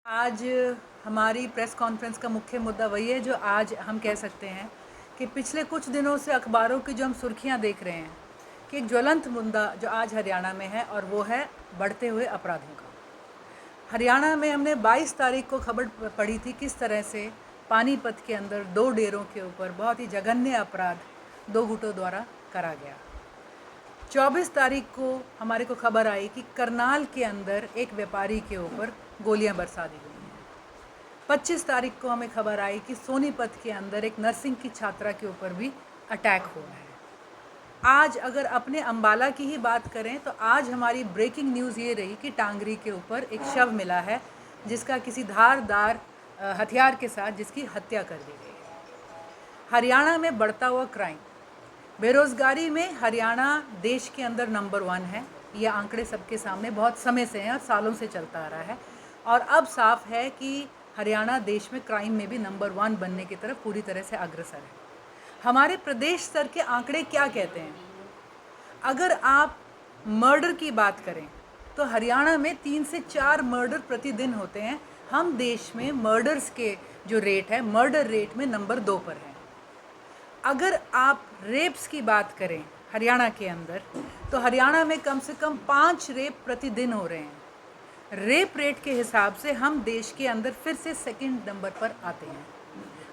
आज हमारी press conference का मुख्य मुद्दा वही है जो आज हम कह सकते हैं कि पिछले कुछ दिनों से अखबारों की जो हम सुर्खियां देख रहे हैं कि एक ज्वलंत मुद्दा जो आज हरियाणा में है और वो है बढ़ते हुए अपराधों का। हरियाणा में हमने 22 तारीख को खबर पढ़ी थी किस तरह से पानीपत के अंदर 2 डेरों के ऊपर बहुत ही जघन्य अपराध 2 गुटों द्वारा करा गया। 24 तारीख को हमारे को खबर आई कि करनाल के अंदर एक व्यापारी के ऊपर गोलियां बरसा दी गई हैं। 25 तारीख को हमें खबर आई कि सोनीपत के अंदर एक नर्सिंग की छात्रा के ऊपर भी अटैक हुआ है। आज अगर अपने अंबाला की ही बात करें तो आज हमारी ब्रेकिंग न्यूज़ ये रही कि टांगरी के ऊपर एक शव मिला है जिसका किसी धारदार हथियार के साथ जिसकी हत्या कर दी गई है। हरियाणा में बढ़ता हुआ क्राइम, बेरोज़गारी में हरियाणा देश के अंदर नंबर 1 है। ये आंकड़े सबके सामने बहुत समय से हैं और सालों से चलता आ रहा है और अब साफ है कि हरियाणा देश में क्राइम में भी नंबर 1 बनने की तरफ पूरी तरह से अग्रसर है। हमारे प्रदेश स्तर के आंकड़े क्या कहते हैं? अगर आप मर्डर की बात करें तो हरियाणा में 3 से 4 मर्डर प्रतिदिन होते हैं। हम देश में मर्डर्स के जो रेट है, मर्डर रेट में नंबर 2 पर है। अगर आप रेप्स की बात करें हरियाणा के अंदर तो हरियाणा में कम से कम 5 रेप प्रतिदिन हो रहे हैं। रेप रेट के हिसाब से हम देश के अंदर फिर से सेकंड नंबर पर आते हैं।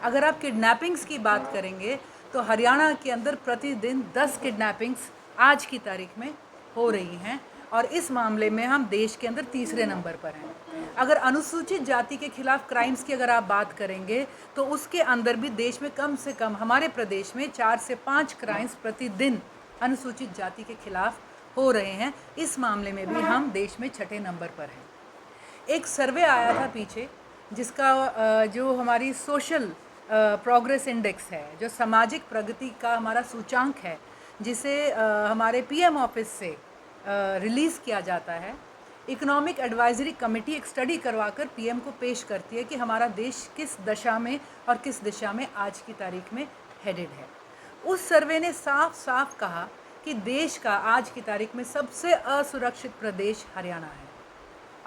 अगर आप किडनैपिंग्स की बात करेंगे तो हरियाणा के अंदर प्रतिदिन 10 किडनैपिंग्स आज की तारीख में हो रही हैं और इस मामले में हम देश के अंदर तीसरे नंबर पर हैं। अगर अनुसूचित जाति के खिलाफ क्राइम्स की अगर आप बात करेंगे तो उसके अंदर भी देश में कम से कम हमारे प्रदेश में 4 से 5 क्राइम्स प्रतिदिन अनुसूचित जाति के खिलाफ हो रहे हैं। इस मामले में भी हम देश में छठे नंबर पर हैं। एक सर्वे आया था पीछे जिसका जो हमारी सोशल प्रोग्रेस इंडेक्स है, जो सामाजिक प्रगति का हमारा सूचांक है, जिसे हमारे पीएम ऑफिस से रिलीज़ किया जाता है। इकोनॉमिक एडवाइजरी कमेटी एक स्टडी करवाकर पीएम को पेश करती है कि हमारा देश किस दशा में और किस दिशा में आज की तारीख में हेडेड है। उस सर्वे ने साफ साफ कहा कि देश का आज की तारीख में सबसे असुरक्षित प्रदेश हरियाणा है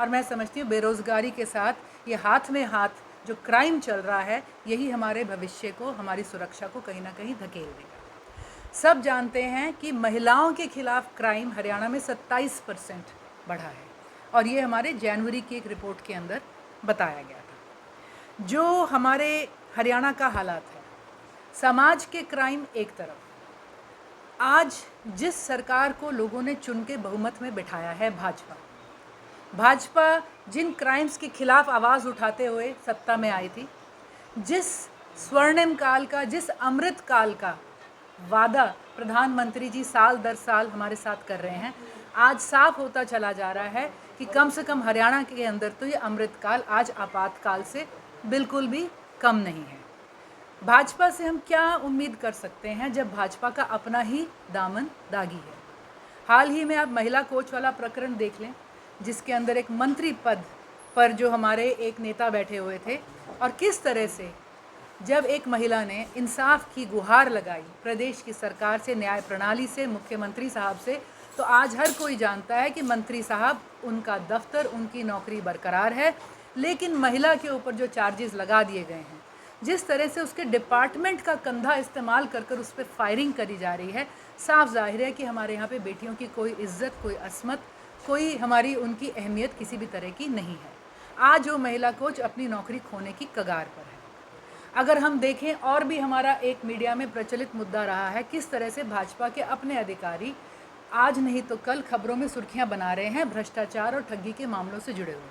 और मैं समझती हूँ बेरोज़गारी के साथ ये हाथ में हाथ जो क्राइम चल रहा है यही हमारे भविष्य को, हमारी सुरक्षा को कहीं ना कहीं धकेल देगा। सब जानते हैं कि महिलाओं के खिलाफ क्राइम हरियाणा में 27% बढ़ा है और ये हमारे जनवरी की एक रिपोर्ट के अंदर बताया गया था। जो हमारे हरियाणा का हालात है, समाज के क्राइम एक तरफ, आज जिस सरकार को लोगों ने चुन के बहुमत में बिठाया है भाजपा जिन क्राइम्स के खिलाफ आवाज़ उठाते हुए सत्ता में आई थी, जिस स्वर्णिम काल का, जिस अमृत काल का वादा प्रधानमंत्री जी साल दर साल हमारे साथ कर रहे हैं, आज साफ होता चला जा रहा है कि कम से कम हरियाणा के अंदर तो ये अमृत काल आज आपातकाल से बिल्कुल भी कम नहीं है। भाजपा से हम क्या उम्मीद कर सकते हैं जब भाजपा का अपना ही दामन दागी है। हाल ही में आप महिला कोच वाला प्रकरण देख लें जिसके अंदर एक मंत्री पद पर जो हमारे एक नेता बैठे हुए थे और किस तरह से जब एक महिला ने इंसाफ की गुहार लगाई प्रदेश की सरकार से, न्याय प्रणाली से, मुख्यमंत्री साहब से, तो आज हर कोई जानता है कि मंत्री साहब, उनका दफ्तर, उनकी नौकरी बरकरार है, लेकिन महिला के ऊपर जो चार्जेस लगा दिए गए हैं, जिस तरह से उसके डिपार्टमेंट का कंधा इस्तेमाल कर कर उस पर फायरिंग करी जा रही है, साफ जाहिर है कि हमारे यहाँ पे बेटियों की कोई इज्जत, कोई असमत, कोई हमारी उनकी अहमियत किसी भी तरह की नहीं है। आज वो महिला कोच अपनी नौकरी खोने की कगार पर है। अगर हम देखें और भी हमारा एक मीडिया में प्रचलित मुद्दा रहा है किस तरह से भाजपा के अपने अधिकारी आज नहीं तो कल खबरों में सुर्खियां बना रहे हैं भ्रष्टाचार और ठगी के मामलों से जुड़े हुए।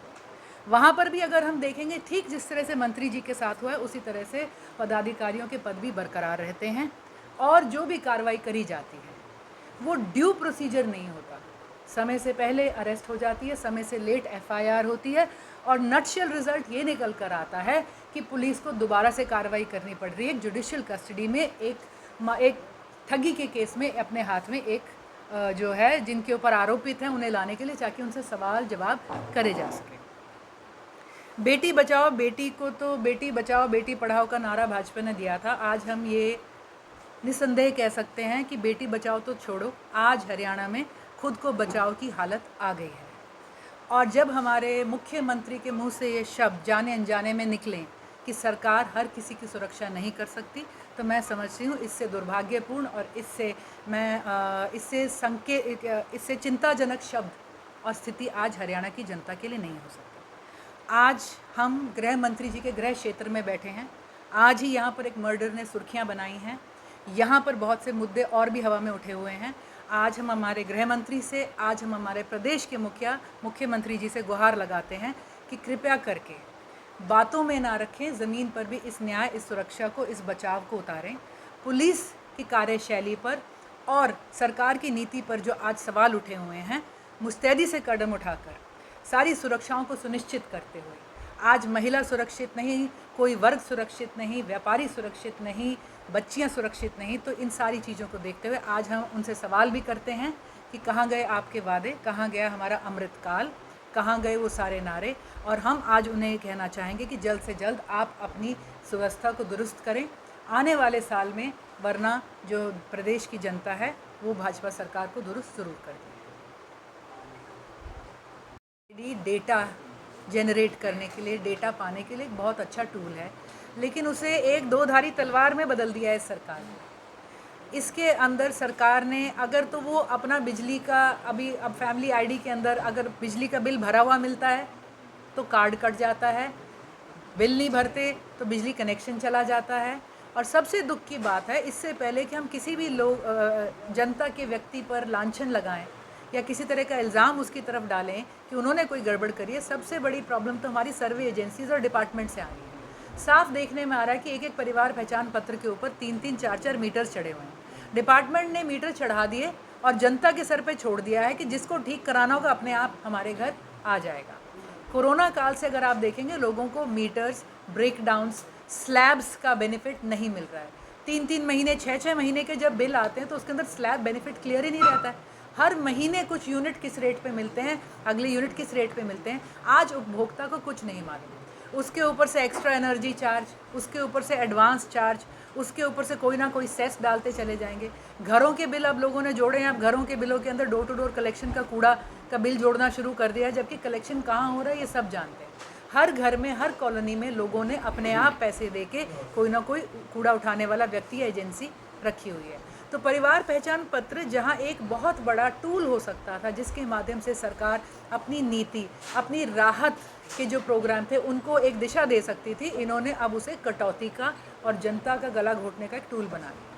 वहाँ पर भी अगर हम देखेंगे ठीक जिस तरह से मंत्री जी के साथ हुआ है उसी तरह से पदाधिकारियों के पद भी बरकरार रहते हैं और जो भी कार्रवाई करी जाती है वो ड्यू प्रोसीजर नहीं होता। समय से पहले अरेस्ट हो जाती है, समय से लेट एफआईआर होती है और नटशेल रिजल्ट ये निकल कर आता है कि पुलिस को दोबारा से कार्रवाई करनी पड़ रही है। जुडिशियल कस्टडी में एक ठगी के केस में अपने हाथ में एक जो है जिनके ऊपर आरोपित हैं उन्हें लाने के लिए ताकि उनसे सवाल जवाब करे जा सके। बेटी बचाओ बेटी पढ़ाओ का नारा भाजपा ने दिया था। आज हम ये निसंदेह कह सकते हैं कि बेटी बचाओ तो छोड़ो, आज हरियाणा में खुद को बचाओ की हालत आ गई है और जब हमारे मुख्यमंत्री के मुंह से ये शब्द जाने अनजाने में निकलें कि सरकार हर किसी की सुरक्षा नहीं कर सकती, तो मैं समझती हूँ इससे दुर्भाग्यपूर्ण और इससे चिंताजनक शब्द और स्थिति आज हरियाणा की जनता के लिए नहीं हो सकती। आज हम गृह मंत्री जी के गृह क्षेत्र में बैठे हैं। आज ही यहाँ पर एक मर्डर ने सुर्खियाँ बनाई हैं। यहाँ पर बहुत से मुद्दे और भी हवा में उठे हुए हैं। आज हम हमारे गृह मंत्री से, आज हम हमारे प्रदेश के मुख्यमंत्री जी से गुहार लगाते हैं कि कृपया करके बातों में ना रखें, ज़मीन पर भी इस न्याय, इस सुरक्षा को, इस बचाव को उतारें। पुलिस की कार्यशैली पर और सरकार की नीति पर जो आज सवाल उठे हुए हैं, मुस्तैदी से कदम उठाकर सारी सुरक्षाओं को सुनिश्चित करते हुए, आज महिला सुरक्षित नहीं, कोई वर्ग सुरक्षित नहीं, व्यापारी सुरक्षित नहीं, बच्चियां सुरक्षित नहीं, तो इन सारी चीज़ों को देखते हुए आज हम उनसे सवाल भी करते हैं कि कहाँ गए आपके वादे, कहाँ गया हमारा अमृतकाल, कहाँ गए वो सारे नारे। और हम आज उन्हें कहना चाहेंगे कि जल्द से जल्द आप अपनी व्यवस्था को दुरुस्त करें आने वाले साल में, वरना जो प्रदेश की जनता है वो भाजपा सरकार को दुरुस्त ज़रूर कर देगी। डेटा जनरेट करने के लिए, डेटा पाने के लिए एक बहुत अच्छा टूल है, लेकिन उसे एक दो धारी तलवार में बदल दिया है सरकार ने। इसके अंदर सरकार ने अगर तो वो अपना बिजली का अब फैमिली आईडी के अंदर अगर बिजली का बिल भरा हुआ मिलता है तो कार्ड कट जाता है, बिल नहीं भरते तो बिजली कनेक्शन चला जाता है। और सबसे दुख की बात है, इससे पहले कि हम किसी भी जनता के व्यक्ति पर लांछन लगाएं या किसी तरह का इल्ज़ाम उसकी तरफ डालें कि उन्होंने कोई गड़बड़ करी है, सबसे बड़ी प्रॉब्लम तो हमारी सर्वे एजेंसीज और डिपार्टमेंट से आ रही है। साफ देखने में आ रहा है कि एक एक परिवार पहचान पत्र के ऊपर 3-3, 4-4 मीटर चढ़े हुए हैं। डिपार्टमेंट ने मीटर चढ़ा दिए और जनता के सर पे छोड़ दिया है कि जिसको ठीक कराना होगा अपने आप हमारे घर आ जाएगा। कोरोना काल से अगर आप देखेंगे, लोगों को मीटर्स, ब्रेकडाउन्स, स्लैब्स का बेनिफिट नहीं मिल रहा है। 3-3 महीने, 6-6 महीने के जब बिल आते हैं तो उसके अंदर स्लैब बेनिफिट क्लियर ही नहीं रहता है। हर महीने कुछ यूनिट किस रेट पे मिलते हैं, अगले यूनिट किस रेट पे मिलते हैं, आज उपभोक्ता को कुछ नहीं मालूम। उसके ऊपर से एक्स्ट्रा एनर्जी चार्ज, उसके ऊपर से एडवांस चार्ज, उसके ऊपर से कोई ना कोई सेस डालते चले जाएंगे। घरों के बिल अब लोगों ने जोड़े हैं, अब घरों के बिलों के अंदर डोर टू डोर कलेक्शन का कूड़ा का बिल जोड़ना शुरू कर दिया है, जबकि कलेक्शन कहाँ हो रहा है ये सब जानते हैं। हर घर में, हर कॉलोनी में लोगों ने अपने आप पैसे दे के कोई ना कोई कूड़ा उठाने वाला व्यक्ति या एजेंसी रखी हुई है। तो परिवार पहचान पत्र जहां एक बहुत बड़ा टूल हो सकता था, जिसके माध्यम से सरकार अपनी नीति, अपनी राहत के जो प्रोग्राम थे उनको एक दिशा दे सकती थी, इन्होंने अब उसे कटौती का और जनता का गला घोटने का एक टूल बना दिया।